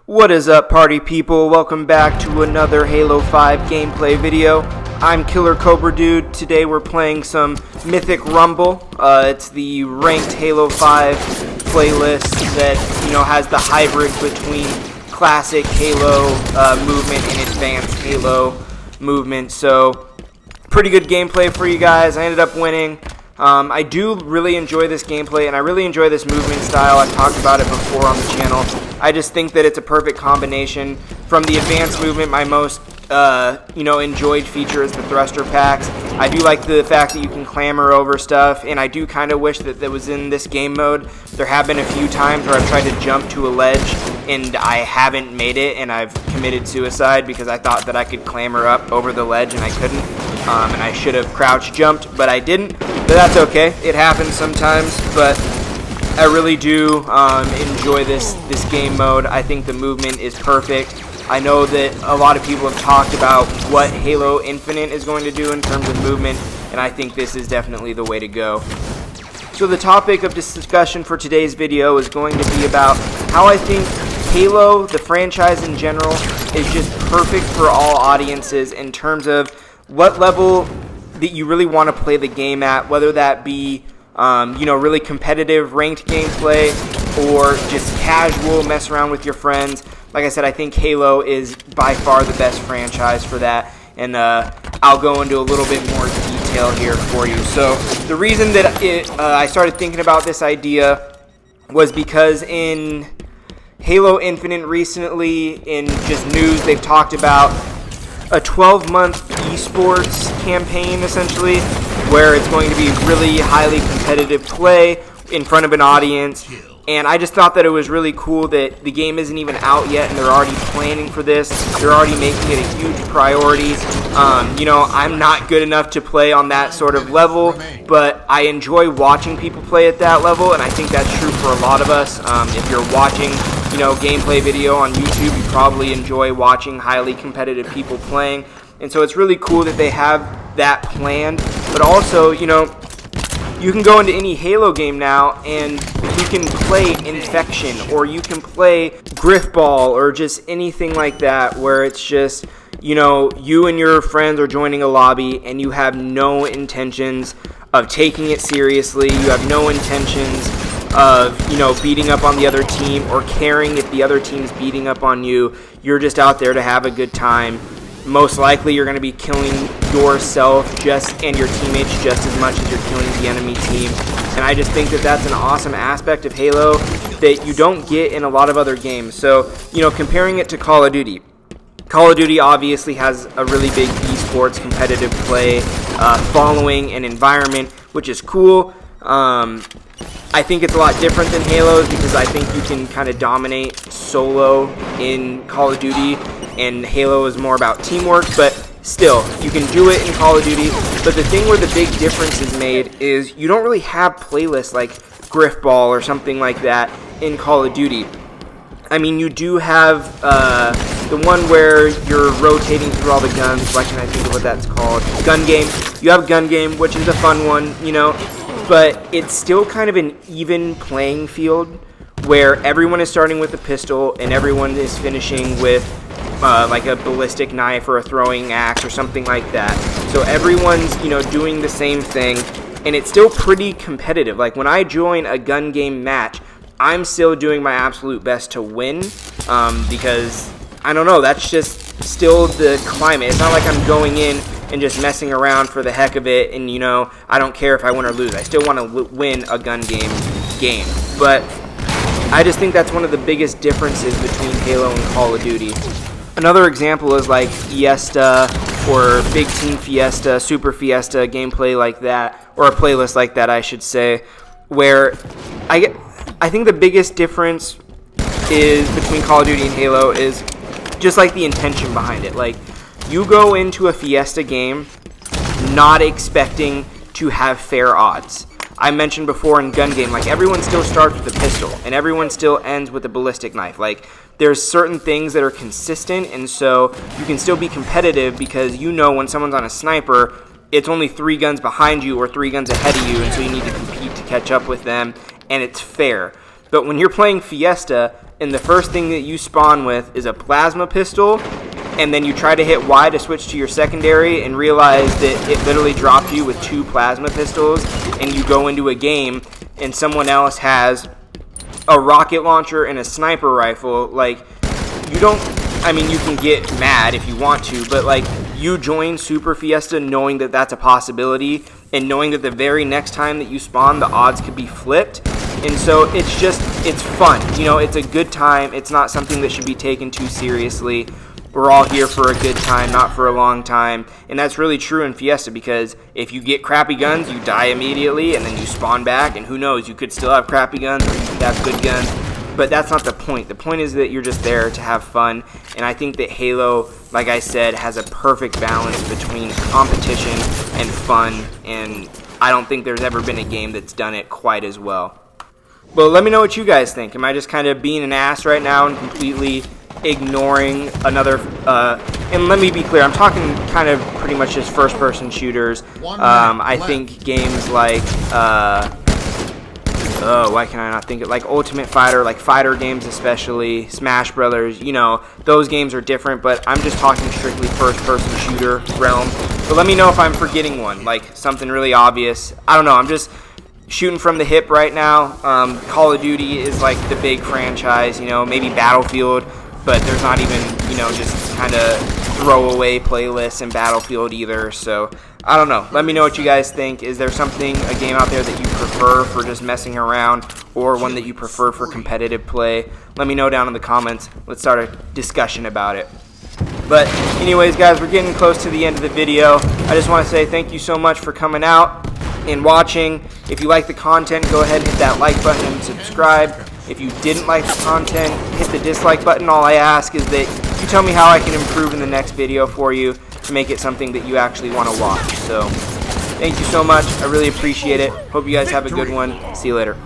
What is up, party people? Welcome back to another Halo 5 gameplay video. I'm Killer Cobra Dude. Today we're playing some Mythic Rumble. It's the ranked Halo 5 playlist that, has the hybrid between classic Halo movement and advanced Halo movement. So, pretty good gameplay for you guys. I ended up winning. I do really enjoy this gameplay, and I really enjoy this movement style. I've talked about it before on the channel. I just think that it's a perfect combination. From the advanced movement, my most enjoyed feature is the thruster packs. I do like the fact that you can clamber over stuff, and I do kind of wish that was in this game mode. There have been a few times where I've tried to jump to a ledge, and I haven't made it, and I've committed suicide because I thought that I could clamber up over the ledge, and I couldn't. And I should have crouch jumped, but I didn't. But that's okay. It happens sometimes, but I really do enjoy this game mode. I think the movement is perfect. I know that a lot of people have talked about what Halo Infinite is going to do in terms of movement, and I think this is definitely the way to go. So the topic of discussion for today's video is going to be about how I think Halo, the franchise in general, is just perfect for all audiences in terms of what level that you really want to play the game at, whether that be really competitive ranked gameplay or just casual mess around with your friends. Like I said, I think Halo is by far the best franchise for that, and I'll go into a little bit more detail here for you. So the reason that I started thinking about this idea was because in Halo Infinite recently, in just news, they've talked about a 12-month esports campaign, essentially, where it's going to be really highly competitive play in front of an audience. And I just thought that it was really cool that the game isn't even out yet and they're already planning for this. They're already making it a huge priority. I'm not good enough to play on that sort of level, but I enjoy watching people play at that level, and I think that's true for a lot of us. If you're watching gameplay video on YouTube, you probably enjoy watching highly competitive people playing. And so it's really cool that they have that planned. But also, you can go into any Halo game now and you can play Infection, or you can play Griffball, or just anything like that, where it's just, you and your friends are joining a lobby and you have no intentions of taking it seriously. You have no intentions of, beating up on the other team or caring if the other team's beating up on you. You're just out there to have a good time. Most likely you're going to be killing yourself and your teammates just as much as you're killing the enemy team. And I just think that that's an awesome aspect of Halo that you don't get in a lot of other games. So, comparing it to Call of Duty. Call of Duty obviously has a really big esports competitive play following and environment, which is cool. I think it's a lot different than Halo's because I think you can kind of dominate solo in Call of Duty, and Halo is more about teamwork, but still, you can do it in Call of Duty. But the thing where the big difference is made is you don't really have playlists like Griffball or something like that in Call of Duty. I mean, you do have the one where you're rotating through all the guns. Why can't I think of what that's called? Gun Game. You have Gun Game, which is a fun one, but it's still kind of an even playing field where everyone is starting with a pistol and everyone is finishing with like a ballistic knife or a throwing axe or something like that. So everyone's, doing the same thing, and it's still pretty competitive. Like when I join a gun game match, I'm still doing my absolute best to win because, I don't know, that's just still the climate. It's not like I'm going in and just messing around for the heck of it, and I don't care if I win or lose. I still want to win a gun game. But I just think that's one of the biggest differences between Halo and Call of Duty. Another example is like Fiesta or Big Team Fiesta, Super Fiesta, gameplay like that, or a playlist like that, I should say, where I think the biggest difference is between Call of Duty and Halo is just like the intention behind it. Like, you go into a Fiesta game not expecting to have fair odds. I mentioned before in Gun Game, like, everyone still starts with a pistol, and everyone still ends with a ballistic knife. Like, there's certain things that are consistent, and so you can still be competitive because when someone's on a sniper, it's only 3 guns behind you or 3 guns ahead of you, and so you need to compete to catch up with them, and it's fair. But when you're playing Fiesta, and the first thing that you spawn with is a plasma pistol, and then you try to hit Y to switch to your secondary and realize that it literally dropped you with 2 plasma pistols, and you go into a game and someone else has a rocket launcher and a sniper rifle, like, you don't, I mean, you can get mad if you want to, but like, you join Super Fiesta knowing that that's a possibility, and knowing that the very next time that you spawn, the odds could be flipped. And so it's just, it's fun, you know, it's a good time. It's not something that should be taken too seriously. We're all here for a good time, not for a long time. And that's really true in Fiesta, because if you get crappy guns, you die immediately, and then you spawn back, and who knows, you could still have crappy guns, or you could have good guns. But that's not the point. The point is that you're just there to have fun. And I think that Halo, like I said, has a perfect balance between competition and fun. And I don't think there's ever been a game that's done it quite as well. Well, let me know what you guys think. Am I just kind of being an ass right now and completely ignoring another... and let me be clear, I'm talking kind of pretty much just first-person shooters. I think games like... why can I not think of, like, Ultimate Fighter, like fighter games especially, Smash Brothers, you know, those games are different, but I'm just talking strictly first-person shooter realm. But let me know if I'm forgetting one, like something really obvious. I don't know, I'm just shooting from the hip right now. Call of Duty is like the big franchise, you know, maybe Battlefield, but there's not even, you know, just kind of throwaway playlists in Battlefield either. So I don't know, let me know what you guys think. Is there something, a game out there that you prefer for just messing around, or one that you prefer for competitive play? Let me know down in the comments. Let's start a discussion about it. But anyways, guys, we're getting close to the end of the video. I just want to say thank you so much for coming out and watching. If you like the content, go ahead and hit that like button and subscribe. If you didn't like the content, hit the dislike button. All I ask is that you tell me how I can improve in the next video for you to make it something that you actually want to watch. So thank you so much. I really appreciate it. Hope you guys have a good one. See you later.